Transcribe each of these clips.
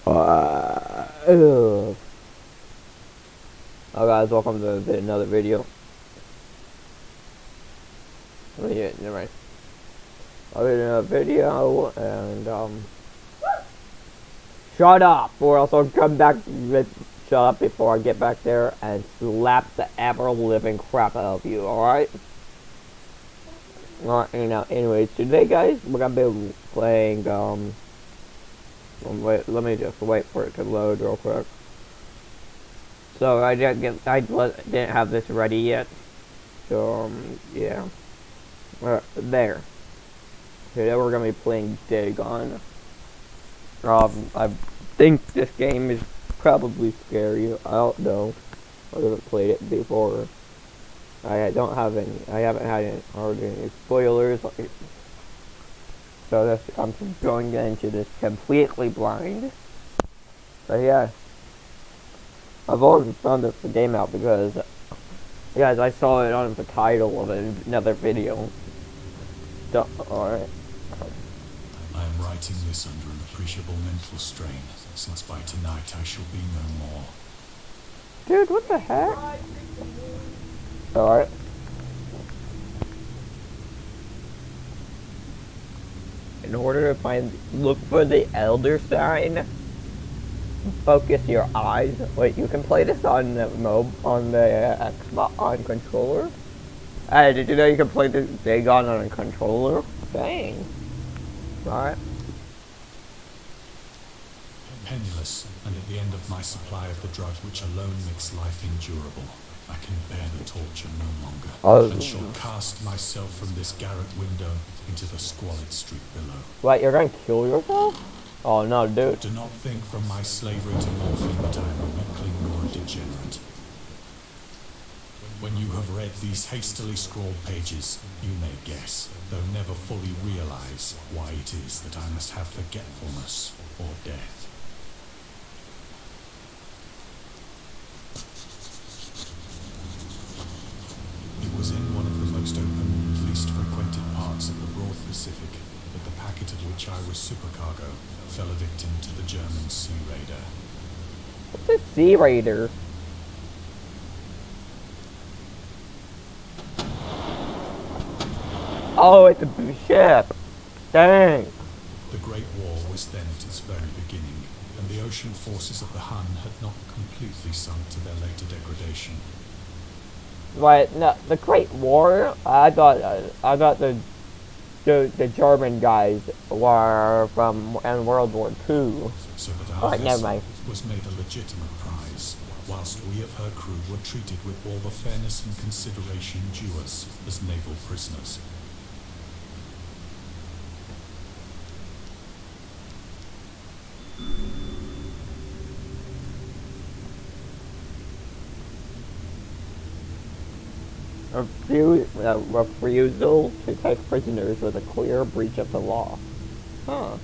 Oh guys, welcome to another video. Oh yeah, never mind. I did another video and shut up, or else I'll come back with shut up before I get back there and slap the ever living crap out of you. All right. Alright, anyways, today guys, we're gonna be playing, wait, let me just wait for it to load real quick. So, I didn't have this ready yet. So, yeah. There. Today we're gonna be playing Dagon. I think this game is probably scary. I don't know. I haven't played it before. I haven't had any spoilers, so I'm going into this completely blind. But yeah, I've already found this game out because, guys, I saw it on the title of another video. So, alright. I am writing this under an appreciable mental strain, since by tonight I shall be no more. Dude, what the heck? Alright. In order to look for the elder sign, focus your eyes. Wait, you can play this on the Xbox on controller? Hey, did you know you can play this Dagon on a controller? Dang. Alright. Penniless, and at the end of my supply of the drug which alone makes life endurable, I can bear the torture no longer, and shall cast myself from this garret window into the squalid street below. What, you're gonna kill yourself? Oh no, dude. Do not think from my slavery to morphine that I am a weakling or a degenerate. When you have read these hastily scrawled pages, you may guess, though never fully realize, why it is that I must have forgetfulness or death. It was in one of the most open, least frequented parts of the broad Pacific that the packet of which I was supercargo fell a victim to the German sea raider. What's a sea raider? Oh, it's a ship. Dang. The Great War was then at its very beginning, and the ocean forces of the Hun had not completely sunk to their later degradation. Right, no, the Great War. I thought the German guys were from in World War II. So that our never mind. was made a legitimate prize, whilst we of her crew were treated with all the fairness and consideration due us as naval prisoners. Refusal to take prisoners was a clear breach of the law. Huh.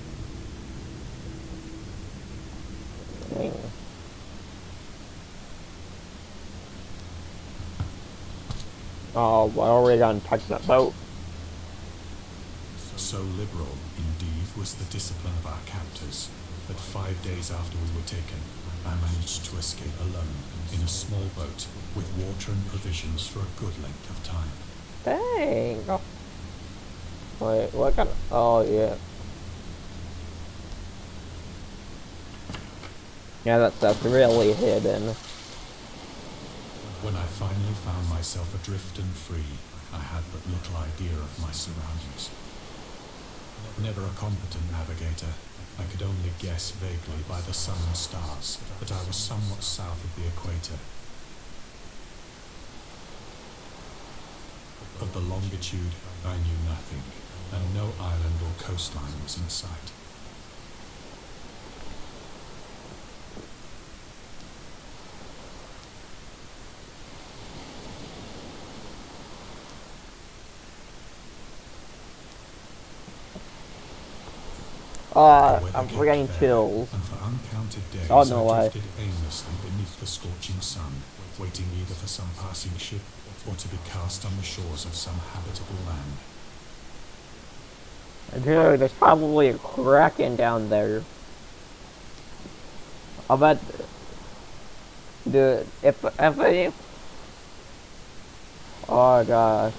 Dang. Oh, well, we're gonna touch that boat. So liberal, indeed, was the discipline of our captors, that 5 days after we were taken, I managed to escape alone in a small boat with water and provisions for a good length of time. Dang. Oh. Wait, what kind of... Oh, yeah. Yeah, that's really hidden. When I finally found myself adrift and free, I had but little idea of my surroundings. Never a competent navigator, I could only guess vaguely by the sun and stars that I was somewhat south of the equator. Of the longitude, I knew nothing, and no island or coastline was in sight. I'm getting chills. And for uncounted days, Oh, no way. I drifted aimlessly beneath the scorching sun, waiting either for some passing ship or to be cast on the shores of some habitable land. Dude, there's probably a kraken down there. I bet, dude, if I, oh gosh.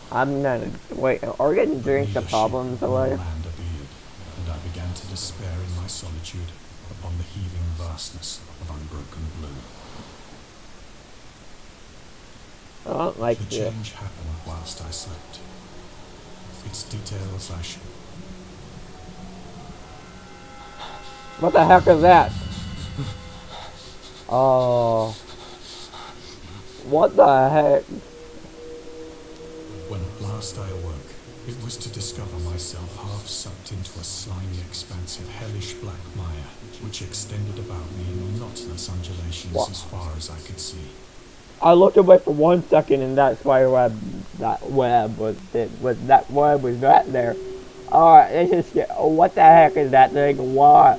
I'm not, wait, are we getting drinks the problems away? Land appeared, and I began to despair in my solitude upon the heaving vastness of unbroken blue. I don't like The this. change happened whilst I slept. Its details I should... What the heck is that? Oh. What the heck? When at last I awoke, it was to discover myself half sucked into a slimy expanse of hellish black mire, which extended about me in monotonous undulations as far as I could see. I looked away for 1 second and that spider web, that web was right there. Alright, this is, what the heck is that thing? What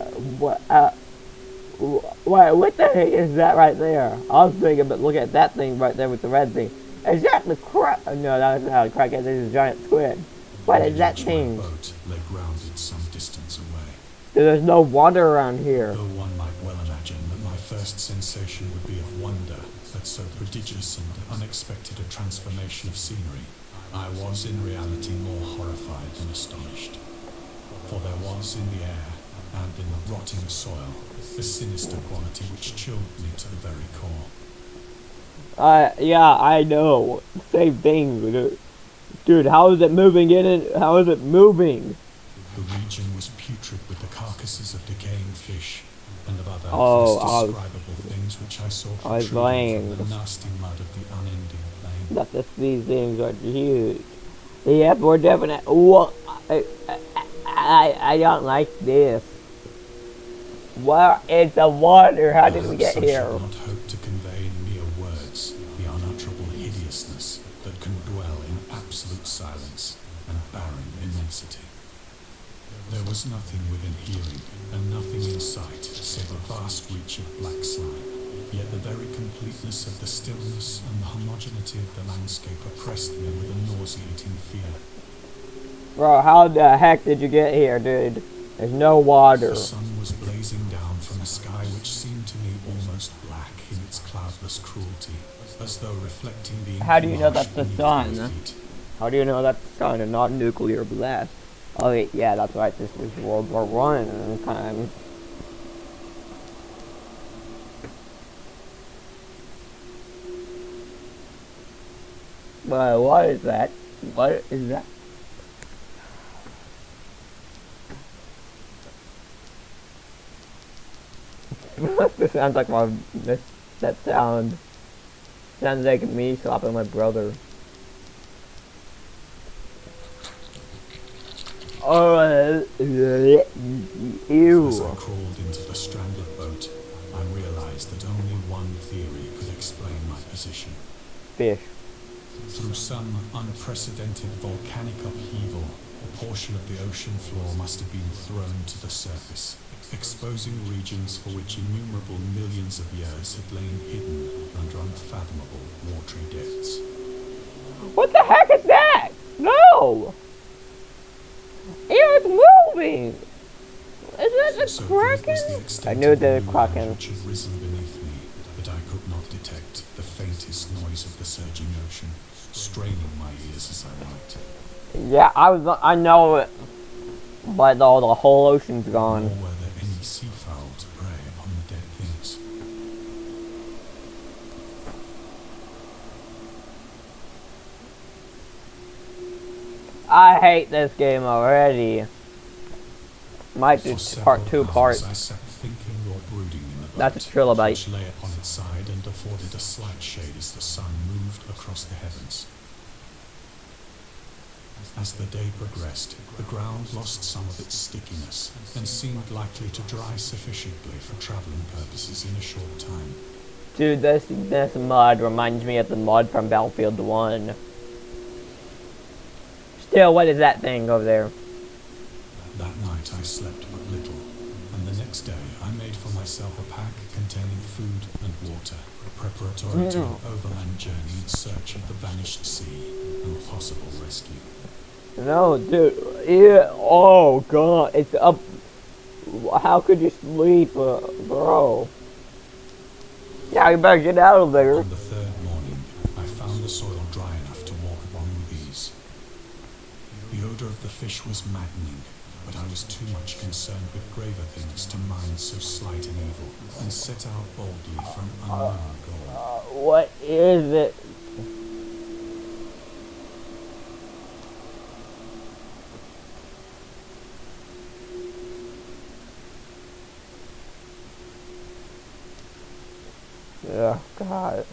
the heck is that right there? I was thinking, but look at that thing right there with the red thing. Is that the crab? No, that's not a crackhead, this is a giant squid. What is that thing? My boat lay grounded some distance away. There's no water around here. Though one might well imagine that my first sensation would be of wonder at so prodigious and unexpected a transformation of scenery, I was in reality more horrified than astonished. For there was in the air, and in the rotting soil, a sinister quality which chilled me to the very core. Yeah, I know. Same thing, dude. How is it moving in it? How is it moving? The region was putrid with the carcasses of decaying fish and of other indescribable things which I saw protruding from the nasty mud of the unending plain. These things are huge. Yep, we're definitely. Well, I don't like this. Where is the water? How did we get here? I should not hope to convey in mere words the unutterable hideousness that can dwell in absolute silence and barren immensity. There was nothing within hearing and nothing in sight save a vast reach of black slime. Yet the very completeness of the stillness and the homogeneity of the landscape oppressed me with a nauseating fear. Bro, how the heck did you get here, dude? There's no water. The sun was blazing down from a sky which seemed to me almost black in its cloudless cruelty, as though reflecting the... How do you know that's the sun? How do you know that's the sun and not nuclear blast? Oh wait, yeah, that's right, this was World War I time. But what is that? What is that? This sounds like that sounds like me slapping my brother. Oh, ew. As I crawled into the stranded boat, I realized that only one theory could explain my position. Fish. Through some unprecedented volcanic upheaval, a portion of the ocean floor must have been thrown to the surface, exposing regions for which innumerable millions of years had lain hidden under unfathomable watery depths. What the heck is that? No! It was moving! Is that the Kraken? I knew the Kraken. Which had risen beneath me, but I could not detect the faintest noise of the surging ocean, straining my ears as I might. Yeah, I know it. But the whole ocean's gone. Nor were there any seafowl to prey upon the dead things. I hate this game already. Might do part 2 parts. I sat thinking or brooding in the boat, That's a trilobite. which lay upon its side and afforded a slight shade as the sun moved across the heavens. As the day progressed, the ground lost some of its stickiness and seemed likely to dry sufficiently for traveling purposes in a short time. Dude, this mud reminds me of the mud from Battlefield 1. Still, what is that thing over there? That night I slept but little, and the next day I made for myself a pack containing food and water, preparatory to an overland journey in search of the vanished sea and possible rescue. No, dude. Yeah. Oh god, it's up. how could you sleep, bro? Yeah, you better get out of there. On the third morning, I found the soil dry enough to walk along with ease. The odor of the fish was maddening, but I was too much concerned with graver things to mind so slight an evil, and set out boldly for an unknown goal. What is it? Oh, God.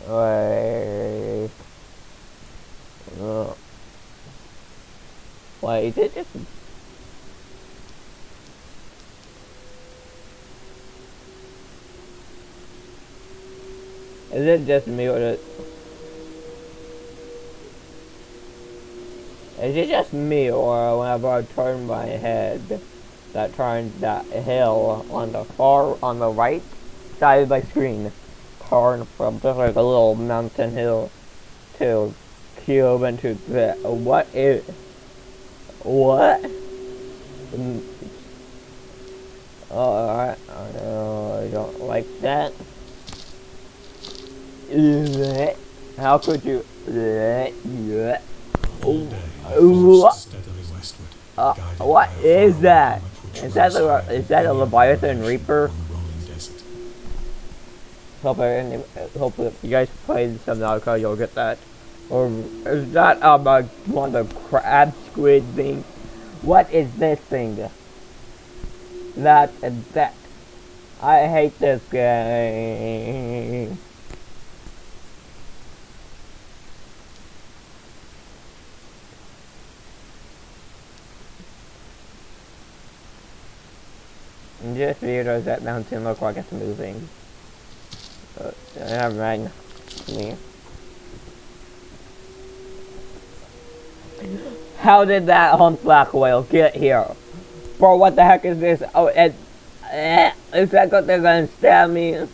Wait. Wait, is it just... Is it just me or is it just me or whenever I turn my head that turns that hill on the right side of my screen turn from just like a little mountain hill to cube into the what? Alright, I don't like that. How could you? All day, I forged steadily westward, guided by What a is far that? wind which Is that rose high is that a above Leviathan the Reaper? on the rolling desert. Hopefully, if you guys played Subnautica, you'll get that. Or is that one of the crab squid thing? What is this thing? That. I hate this game. In this video, does that mountain look like it's moving? Never mind. Me. How did that humpback whale get here? Bro, what the heck is this? Oh, is that what they're gonna stab me?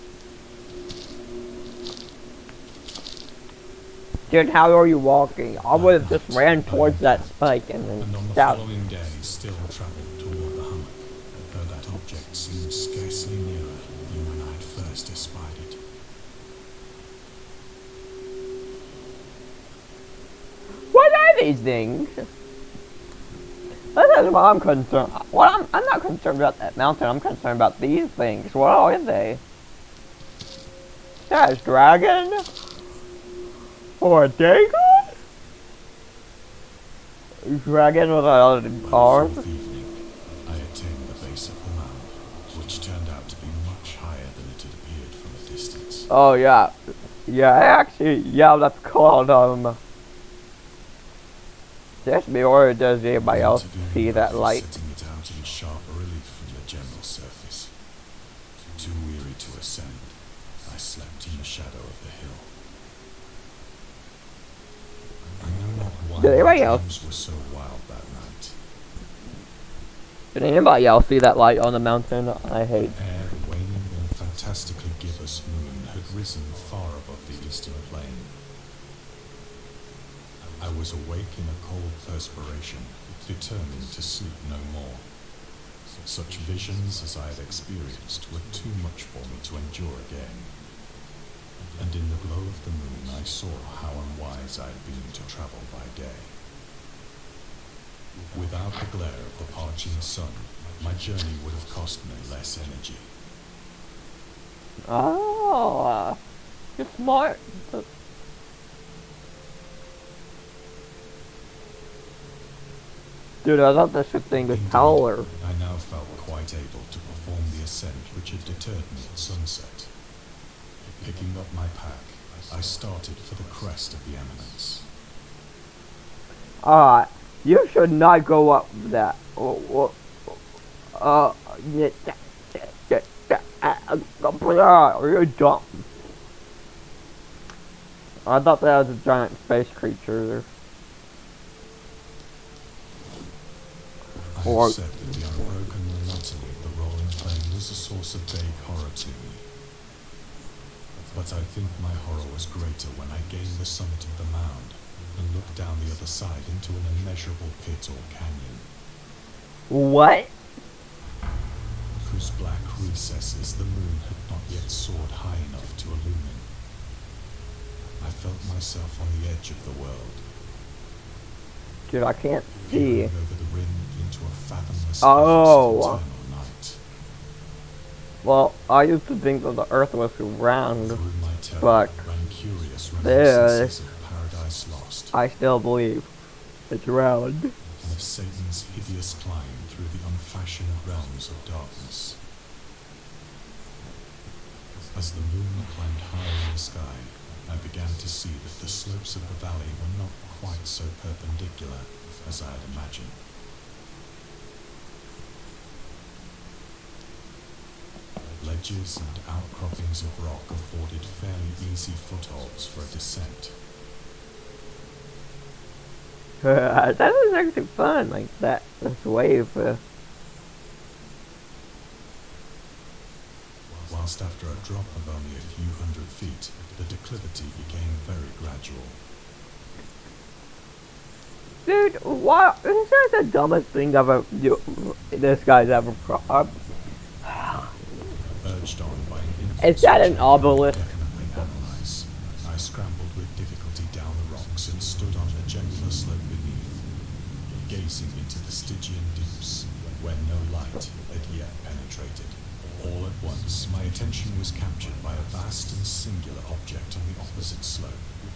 Dude, how are you walking? I would have just ran towards that spike and then And on the stopped. following day, still travelled toward the hummock, though that object seemed scarcely nearer than when I had first espied it. What are these things? That's what I'm concerned. Well, I'm not concerned about that mountain. I'm concerned about these things. What are they? That is dragon? Or a dagon? Dragon with a By arm? the 4th evening, I attained the base of the mound, which turned out to be much higher than it had appeared from a distance. Oh yeah. Yeah, actually, yeah, that's called, just me, or does anybody else see that light? Setting it out in sharp relief from the general surface. Too weary to ascend, I slept in the shadow of the hill. I know not why Did anybody my else? dreams were so wild that night. Did anybody else see that light on the mountain? I hate. Air waning and fantastically gibbous moon had risen far above the eastern plain. I was awake in a cold perspiration, determined to sleep no more. Such visions as I had experienced were too much for me to endure again. And in the glow of the moon I saw how unwise I had been to travel by day. Without the glare of the parching sun, my journey would have cost me less energy. Oh, you're smart. Dude, I thought this thing was Indeed, taller. I now felt quite able to perform the ascent which had deterred me at sunset. Picking up my pack, I started for the crest of the eminence. You should not go up that. You're dumb. I thought that was a giant space creature. I have said that the unbroken monotony of the rolling plain was a source of vague horror to me. But I think my horror was greater when I gained the summit of the mound and looked down the other side into an immeasurable pit or canyon. What? Whose black recesses the moon had not yet soared high enough to illumine. I felt myself on the edge of the world, Dude, I can't peering see. over the rim into a fathomless Oh. eternal night. Well, I used to think that the Earth was round. Through my terror But ran curious there- reminiscences of Paradise Lost, I still believe it's round. and of Satan's hideous climb through the unfashioned realms of darkness. As the moon climbed higher in the sky, I began to see that the slopes of the valley were not quite so perpendicular as I had imagined. Ledges and outcroppings of rock afforded fairly easy footholds for a descent. That was actually fun, like that. This wave. Whilst after a drop of only a few hundred feet, the declivity became very gradual. Dude, what? This is the dumbest thing this guy's ever. Urged on by an Is that an infrastructure obelisk? definitely analyze, I scrambled with difficulty down the rocks and stood on the gentler slope beneath, gazing into the Stygian deeps, where no light had yet penetrated. All at once, my attention was captured by a vast and singular object on the opposite slope,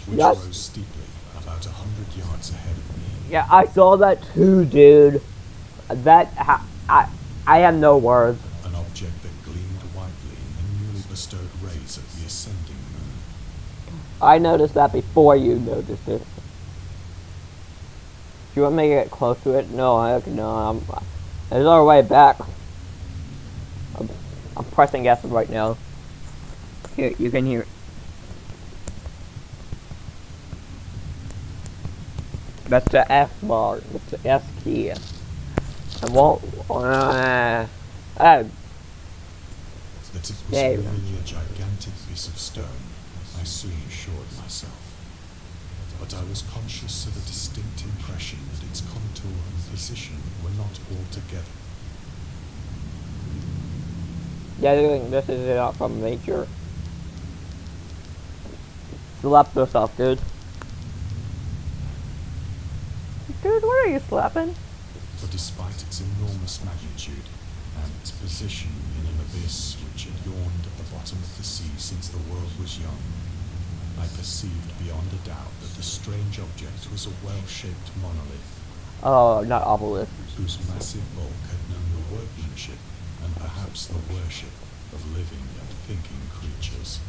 which Yes. rose steeply, about 100 yards ahead of me. Yeah, I saw that too, dude. I have no words. An object that gleamed whitely in the newly bestowed rays of the ascending moon. I noticed that before you noticed it. Do you want me to get close to it? No, heck no. There's our way back. I'm pressing S right now. Here, you can hear it. That's the F bar. That's the S key. And won't. That it was There. really a gigantic piece of stone, I soon assured myself. But I was conscious of a distinct impression that its contour and position were not altogether. Yeah, this is it from nature. Slap this off, dude. Dude, what are you slapping? For despite its enormous magnitude and its position in an abyss which had yawned at the bottom of the sea since the world was young, I perceived beyond a doubt that the strange object was a well-shaped monolith, Oh, not obelisk. whose massive bulk had known the workmanship and perhaps the worship of living and thinking creatures.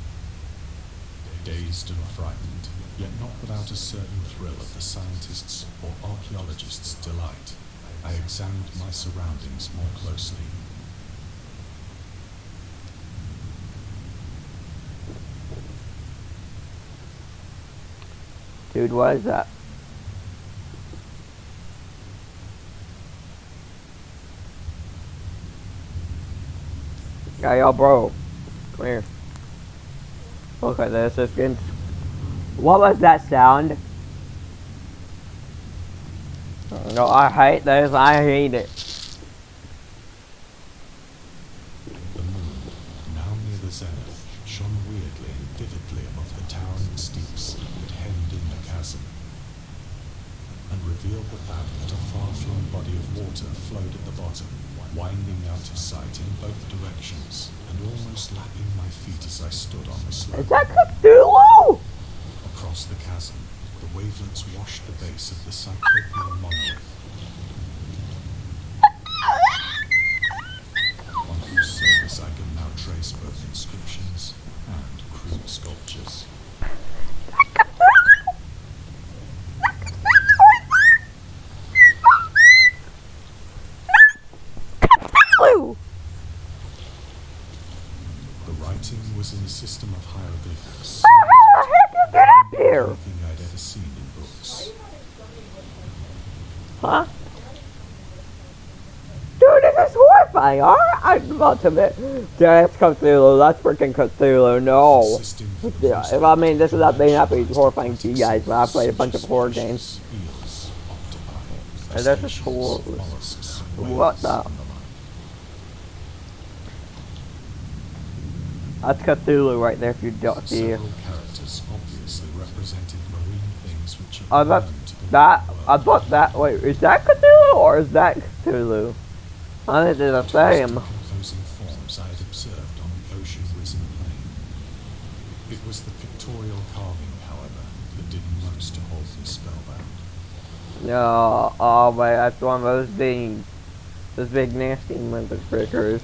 Dazed and frightened, yet not without a certain thrill of the scientist's or archaeologist's delight, I examined my surroundings more closely. Dude, what is that? Yeah, yo, bro. Come here. Look at this. It's getting... What was that sound? No, I hate this. I hate it. The moon, now near the zenith, shone weirdly and vividly above the towering steeps that hemmed in the chasm, and revealed the fact that a far-flung body of water flowed at the bottom, winding out of sight in both directions, and almost lapping my feet as I stood on the slope. Is that Cthulhu? Across the chasm, the wavelets washed the base of the cyclopean monolith, on whose surface I can now trace both inscriptions and crude sculptures. Cthulhu! The writing was in a system of hieroglyphics, How the heck did you get up here? anything I'd ever seen in books. Huh? Dude, this is horrifying. Alright, I'm about to admit. That's Cthulhu. That's freaking Cthulhu. No. System for Yeah, if I mean, this is not being happy horrifying to you guys, but I played a bunch of horror games. eels, octopi, And that's a infestations tool. of mollusks, What whales, the? and the like. That's Cthulhu right there if you don't see. Several characters obviously represented marine things which Oh, are that's unknown to the that. modern I world. thought that. Wait, is that Cthulhu or is that Cthulhu? I think they're the It was same. decomposing forms I had observed on the ocean-risen plain. It was the pictorial carving, however, that did most to hold me spellbound. No, oh wait, that's one of those things. Those big nasty motherfuckers.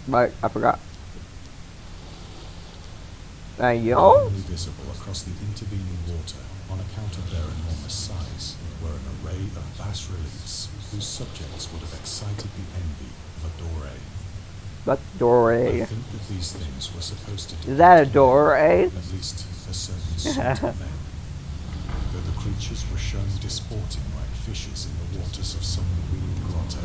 Right, I forgot. Hey, yo? Plainly visible across the intervening water, on account of their enormous size, were an array of bas-reliefs whose subjects would have excited the envy of a doré. That's I Dory. think that these things were supposed to Is that a depict Dory? at least a certain sort of men. Though the creatures were shown disporting like fishes in the waters of some marine grotto.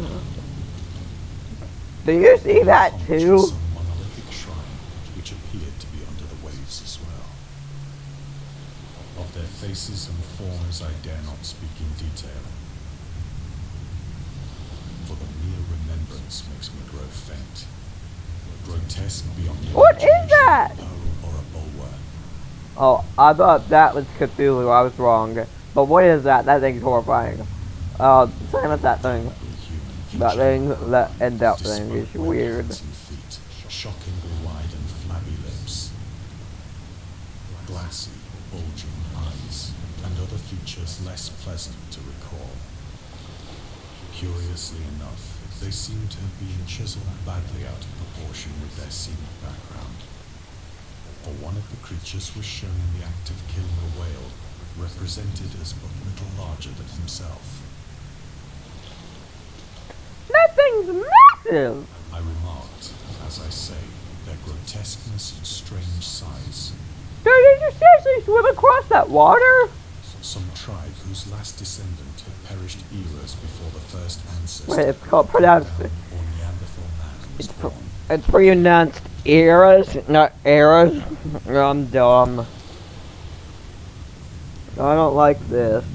Do you see that Homage too? to some monolithic shrine, which appeared to be under the waves as well. Of their faces and forms I dare not speak in detail, for the mere remembrance makes me grow faint. Grotesque beyond the What is imagination that? of a Poe or a Bulwer. Oh, I thought that was Cthulhu. I was wrong. But what is that? That thing's horrifying. Same as that thing. That thing, that and that thing is weird. Feet, shockingly wide and flabby lips, glassy, bulging eyes, and other features less pleasant to recall. Curiously enough, they seem to have been chiseled badly out of proportion with their scenic background. For one of the creatures was shown in the act of killing a whale, represented as but little larger than himself. That thing's massive! I remarked, as I say, their grotesqueness and strange size. Dude, did you seriously swim across that water? Some tribe whose last descendant had perished eras before the first ancestor, Wait, it's called pronounced. or Neanderthal man, was born. It's pronounced eras, not eras. I'm dumb. I don't like this.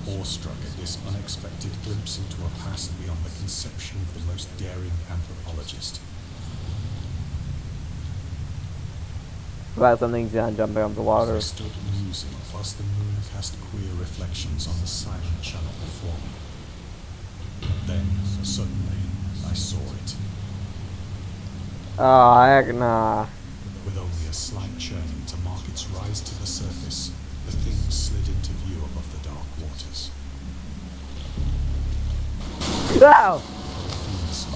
Awestruck at this unexpected glimpse into a past beyond the conception of the most daring anthropologist, About something's gonna jump out of the I water. stood musing whilst the moon cast queer reflections on the silent channel before me. Then, suddenly, I saw it. Oh, heck nah. With only a slight churning to mark its rise to the surface, the thing slid into view above the dark waters. Ow!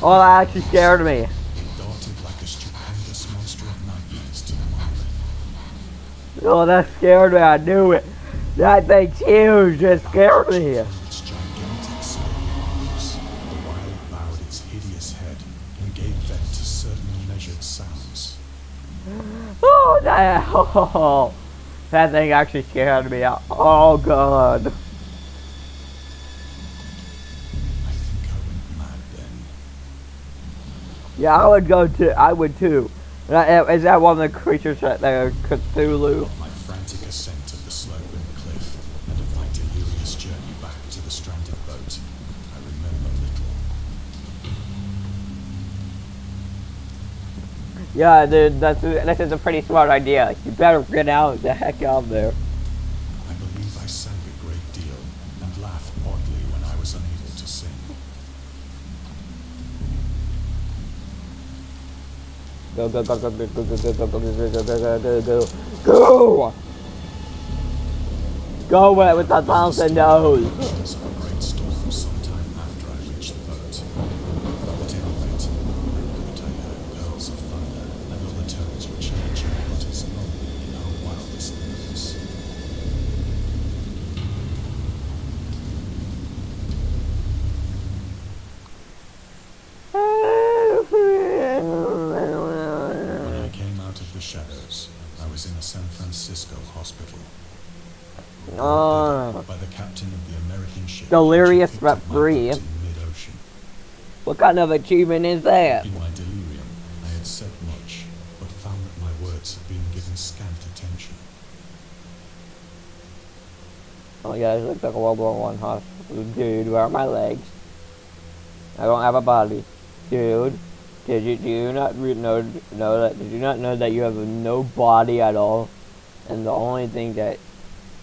Oh, that actually scared me. It darted like a stupendous monster of nightmares to the mark. Oh, that scared me. I knew it. That thing's huge. It scared me. Its gigantic scaly arms, the while it bowed its hideous head and gave vent to certain measured sounds. Oh, that, oh, that thing actually scared me. Oh, God. I think I went mad then. Yeah, I would too. Is that one of the creatures that they're Cthulhu? Of my frantic ascent of the sloping cliff and of my delirious journey back to the stranded boat, I remember little. Yeah, dude, this is a pretty smart idea. You better get out the heck out of there. I believe I sang a great deal and laughed oddly when I was unable to sing. Go, go, go, go, go, go, go, go, go, go, go, go, go, go, go, go! Go with the thousand nose! Because of a great storm sometime after I reached the boat. At any rate, I remember that I heard pearls of thunder and other tones which nature utters only in her wildest moods. When I came out of the shadows, I was in a San Francisco hospital. By the captain of the American ship. Delirious which had picked up my but free. boat in mid-ocean. What kind of achievement is that? In my delirium, I had said much, but found that my words had been given scant attention. Oh yeah, this looks like a World War One hospital. Dude, where are my legs? I don't have a body. Dude, do you not know that? Did you not know that you have no body at all? And the only thing that,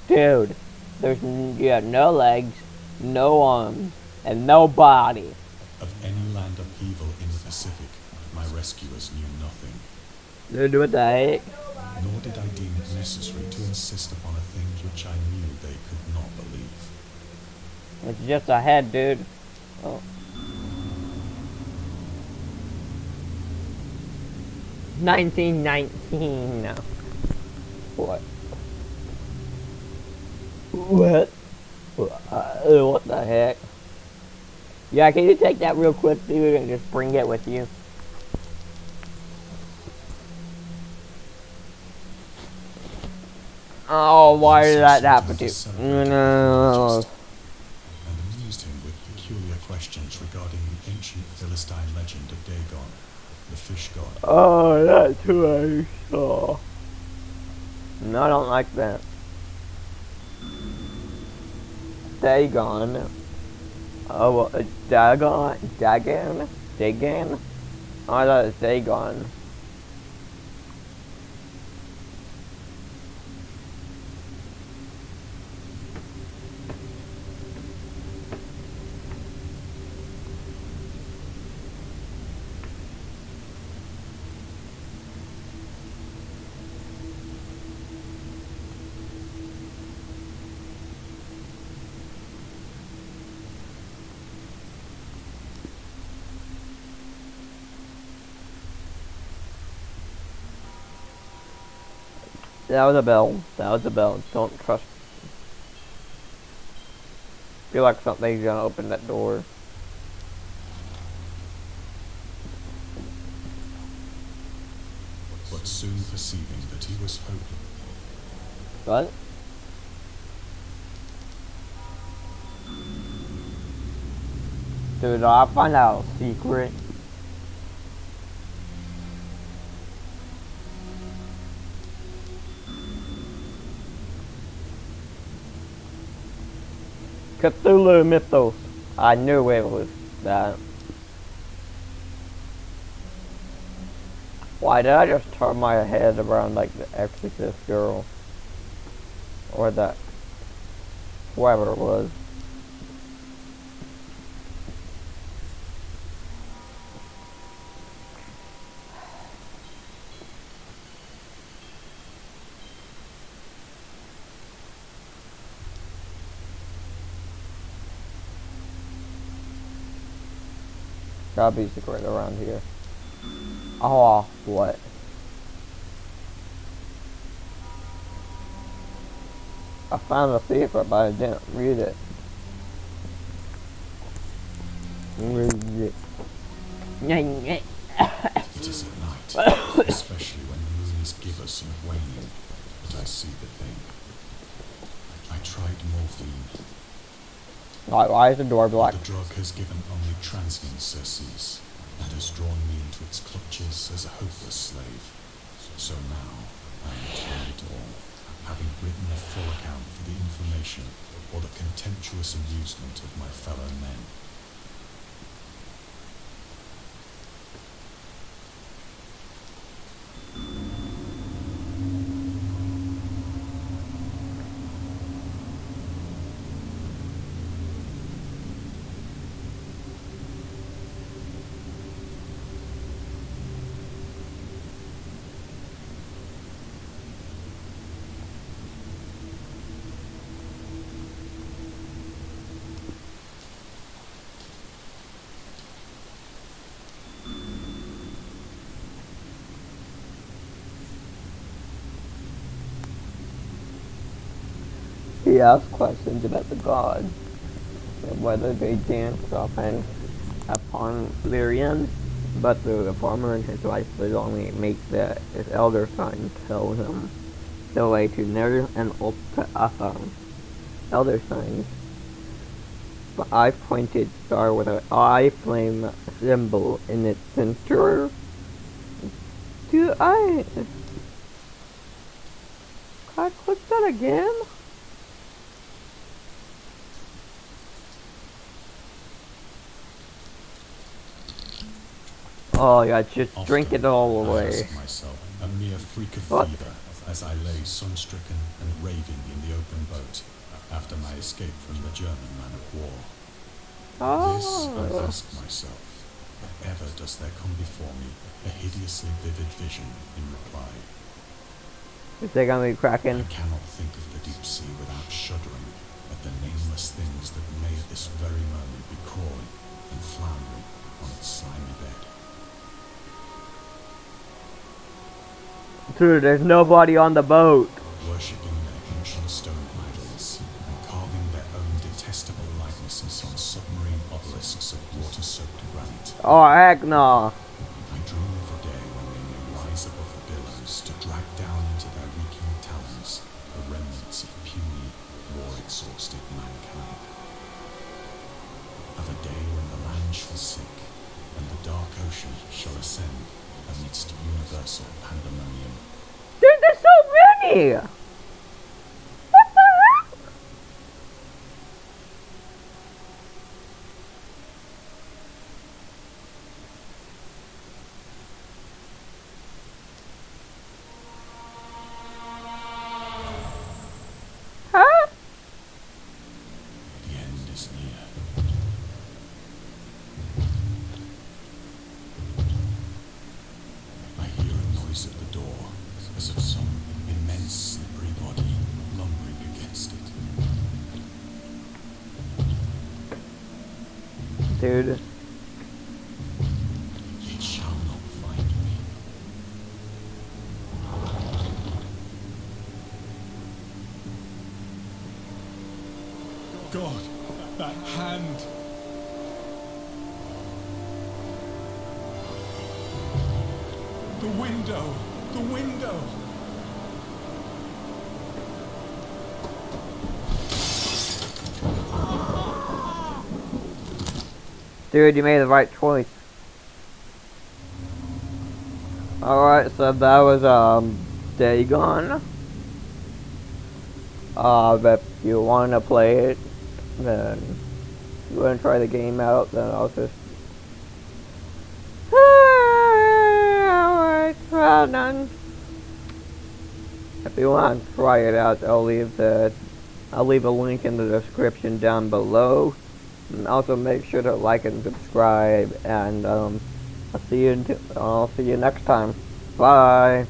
dude, you have no legs, no arms, and no body. Of any land upheaval in the Pacific, my rescuers knew nothing. Dude, what the heck? Nor did I deem it necessary to insist upon a thing which I knew they could not believe. It's just a head, dude. Oh. 1919. What? What? What the heck? Yeah, can you take that real quick, dude, and just bring it with you? Oh, why did that happen to you? No. And amused him with peculiar questions regarding the ancient Philistine legend of Dagon, the fish god. Oh, that's who I saw. No, I don't like that. Dagon. Oh, Dagon? I thought it was Dagon. That was a bell. That was a bell. Don't trust. Feel like something's gonna open that door. But soon perceiving that he was hopeless. What? Dude, I'll find out a secret. Cthulhu Mythos. I knew it was that. Why did I just turn my head around like the Exorcist girl? Or that. Whoever it was. Gotta be secret around here. Oh, what? I found a secret, but I didn't read it. It is at night, especially when the moon is gibbous and waning, that I see the thing. I tried morphine. Why is the door black? The drug has given only transient surcease, and has drawn me into its clutches as a hopeless slave. So now, I am told it all, having written a full account for the information or the contemptuous amusement of my fellow men. He asked questions about the gods, and whether they danced often upon Lyrian, but the farmer and his wife would only make his elder son tell him the way to Ner and Ulpathan. Elder sons eye pointed star with an eye flame symbol in its center. Can I click that again? Oh yeah, just Often, drink it all I away. ask myself, a mere freak of What? fever, as I lay sun-stricken and raving in the open boat after my escape from the German man of war. This, I ask myself, ever does there come before me a hideously vivid vision in reply? Is they gonna be cracking? I cannot think of the deep sea without shuddering at the nameless things that may at this very moment be crawling and floundering on its slimy bed. Dude, there's nobody on the boat. Worshipping their ancient stone idols and carving their own detestable likenesses on submarine obelisks of water-soaked granite. Oh heck no. I dream of a day when they may rise above the billows to drag down into their reeking talons the remnants of puny, war-exhausted mankind. Of a day when the land shall sink and the dark ocean shall ascend amidst universal pandemonium. Dude, there's so many! What the heck? Huh? The end is near. I hear a noise at the door, as of some immense slippery body lumbering against it. Dude. It shall not find me. God, that hand! The window! The window! Dude, you made the right choice. Alright, so that was, Dagon. But if you want to play it, then if you want to try the game out, then I'll just... Alright, well done. If you want to try it out, I'll leave a link in the description down below. And also make sure to like and subscribe, and I'll see you next time. Bye.